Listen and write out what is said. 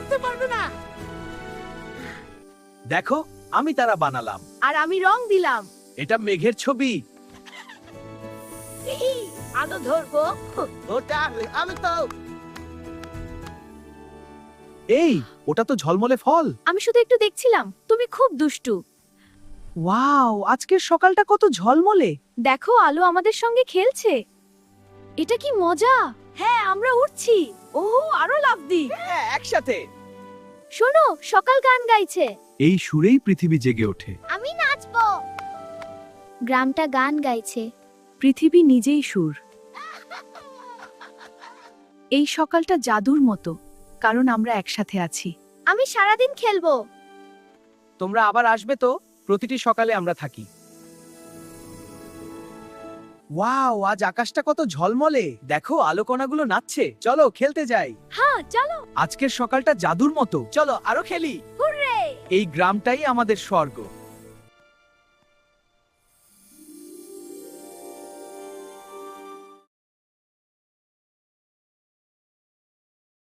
করতে পারবে না। দেখো, আমি তারা বানালাম। আর আমি রং দিলাম। এটা মেঘের ছবি। আলো ধরবো। ওটা আমি তো। এই, ওটা তো ঝলমলে ফল। আমি শুধু একটু দেখছিলাম। তুমি খুব দুষ্টু। ওয়াও, আজকের সকালটা কত ঝলমলে। দেখো, আলো আমাদের সঙ্গে খেলছে। এটা কি মজা! হ্যাঁ, আমরা উঠছি। ওহো, আরো লাফ দি। হ্যাঁ, একসাথে। শোনো, সকাল গান গাইছে। এই সুরেই পৃথিবী জেগে ওঠে। আমি নাচবো। গ্রামটা গান গাইছে। পৃথিবী নিজেই সুর। এই সকালটা জাদুর মতো, কারণ আমরা একসাথে আছি। আমি সারাদিন খেলবো। তোমরা আবার আসবে তো? প্রতিটি সকালে আমরা থাকি। ওয়াও, আজ আকাশটা কত ঝলমলে। দেখো, আলো কণাগুলো নাচছে। চলো খেলতে যাই। হ্যাঁ, চলো। আজকের সকালটা জাদুর মতো। চলো আরো খেলি। হুররে! এই গ্রামটাই আমাদের স্বর্গ।